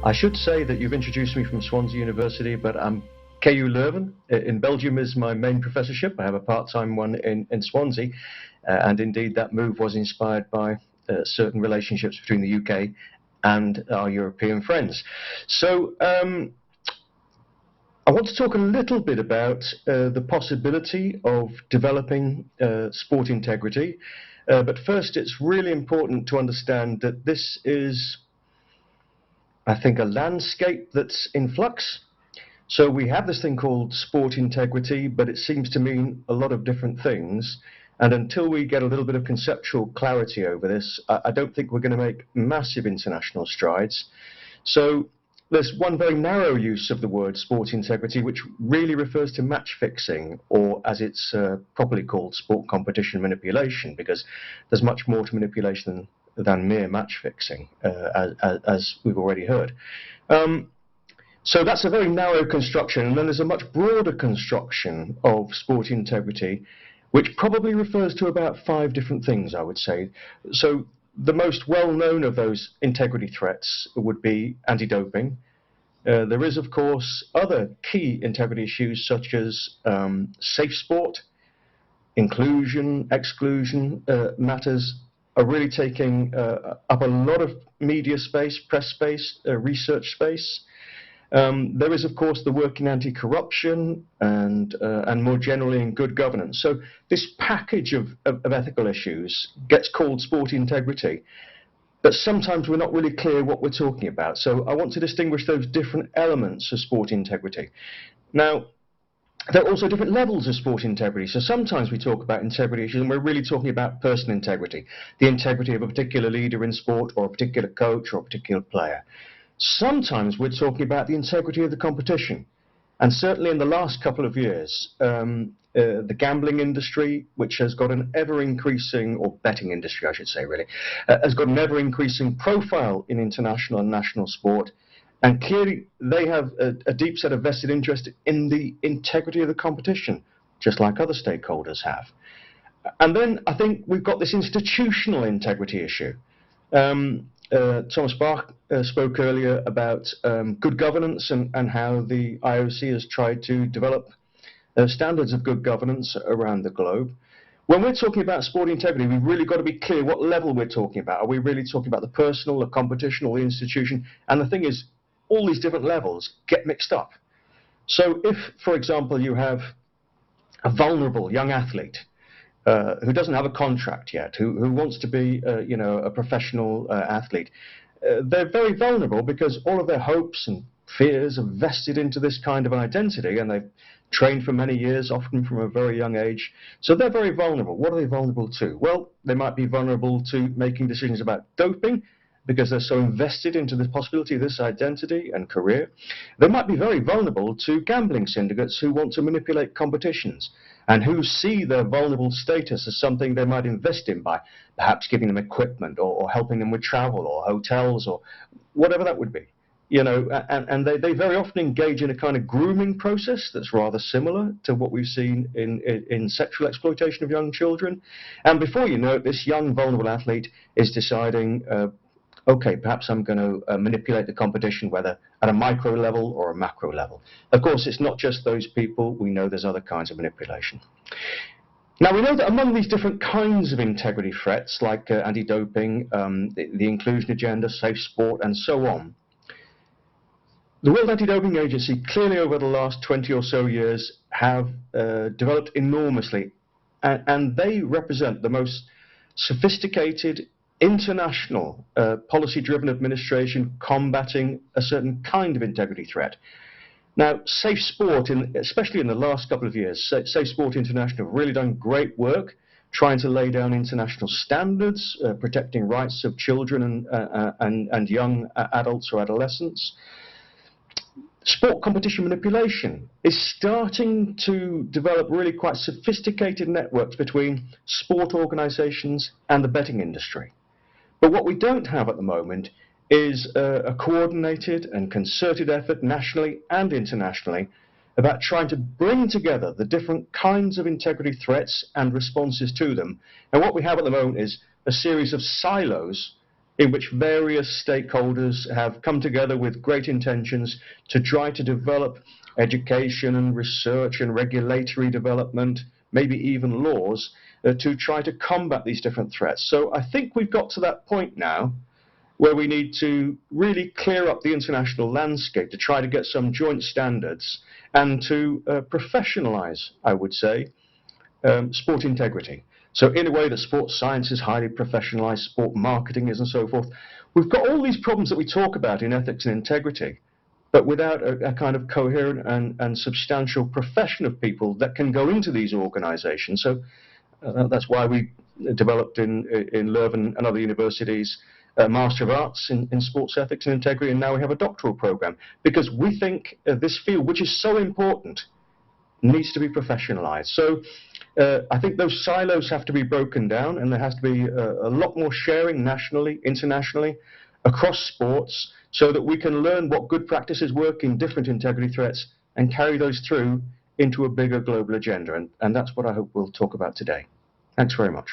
I should say that you've introduced me from Swansea University, but I'm KU Leuven. In Belgium is my main professorship. I have a part-time one in Swansea, and indeed that move was inspired by certain relationships between the UK and our European friends. So I want to talk a little bit about the possibility of developing sport integrity, but first it's really important to understand that this is, I think, a landscape that's in flux. So we have this thing called sport integrity, but it seems to mean a lot of different things. And until we get a little bit of conceptual clarity over this, I don't think we're going to make massive international strides. So there's one very narrow use of the word sport integrity, which really refers to match fixing, or as it's properly called, sport competition manipulation, because there's much more to manipulation than mere match fixing, as we've already heard. So that's a very narrow construction, and then there's a much broader construction of sport integrity, which probably refers to about 5 different things, I would say. So the most well-known of those integrity threats would be anti-doping. There is, of course, other key integrity issues such as safe sport, inclusion, exclusion matters are really taking up a lot of media space, press space, research space. There is, of course, the work in anti-corruption and more generally in good governance. So this package of ethical issues gets called sport integrity, but sometimes we're not really clear what we're talking about. So I want to distinguish those different elements of sport integrity. Now, there are also different levels of sport integrity. So sometimes we talk about integrity issues and we're really talking about personal integrity, the integrity of a particular leader in sport or a particular coach or a particular player. Sometimes we're talking about the integrity of the competition. And certainly in the last couple of years, the gambling industry, which has got an ever-increasing, or betting industry I should say really, has got an ever-increasing profile in international and national sport. And clearly they have a deep set of vested interest in the integrity of the competition, just like other stakeholders have. And then I think we've got this institutional integrity issue. Thomas Bach spoke earlier about good governance and how the IOC has tried to develop standards of good governance around the globe. When we're talking about sport integrity, we've really got to be clear what level we're talking about. Are we really talking about the personal, the competition, or the institution? And the thing is, all these different levels get mixed up. So if, for example, you have a vulnerable young athlete who doesn't have a contract yet, who wants to be a professional athlete, they're very vulnerable because all of their hopes and fears are vested into this kind of an identity, and they've trained for many years, often from a very young age. So they're very vulnerable. What are they vulnerable to? Well, they might be vulnerable to making decisions about doping, because they're so invested into the possibility of this identity and career. They might be very vulnerable to gambling syndicates who want to manipulate competitions and who see their vulnerable status as something they might invest in by perhaps giving them equipment or helping them with travel or hotels or whatever that would be. And they very often engage in a kind of grooming process that's rather similar to what we've seen in sexual exploitation of young children. And before you know it, this young vulnerable athlete is deciding, okay, perhaps I'm going to manipulate the competition, whether at a micro level or a macro level. Of course, it's not just those people. We know there's other kinds of manipulation. Now, we know that among these different kinds of integrity threats, like anti-doping, the inclusion agenda, safe sport, and so on, the World Anti-Doping Agency clearly over the last 20 or so years have developed enormously, and they represent the most sophisticated international policy-driven administration combating a certain kind of integrity threat. Now, Safe Sport, especially in the last couple of years, Safe Sport International have really done great work trying to lay down international standards, protecting rights of children and young adults or adolescents. Sport competition manipulation is starting to develop really quite sophisticated networks between sport organizations and the betting industry. But what we don't have at the moment is a coordinated and concerted effort nationally and internationally about trying to bring together the different kinds of integrity threats and responses to them. And what we have at the moment is a series of silos in which various stakeholders have come together with great intentions to try to develop education and research and regulatory development, maybe even laws, to try to combat these different threats. So I think we've got to that point now where we need to really clear up the international landscape to try to get some joint standards and to professionalize, I would say, sport integrity. So in a way that sports science is highly professionalized, sport marketing is, and so forth. We've got all these problems that we talk about in ethics and integrity, but without a kind of coherent and substantial profession of people that can go into these organizations. So that's why we developed in Leuven and other universities a Master of Arts in Sports Ethics and Integrity, and now we have a doctoral program, because we think this field, which is so important, needs to be professionalized. So I think those silos have to be broken down, and there has to be a lot more sharing nationally, internationally, across sports, so that we can learn what good practices work in different integrity threats and carry those through into a bigger global agenda. And that's what I hope we'll talk about today. Thanks very much.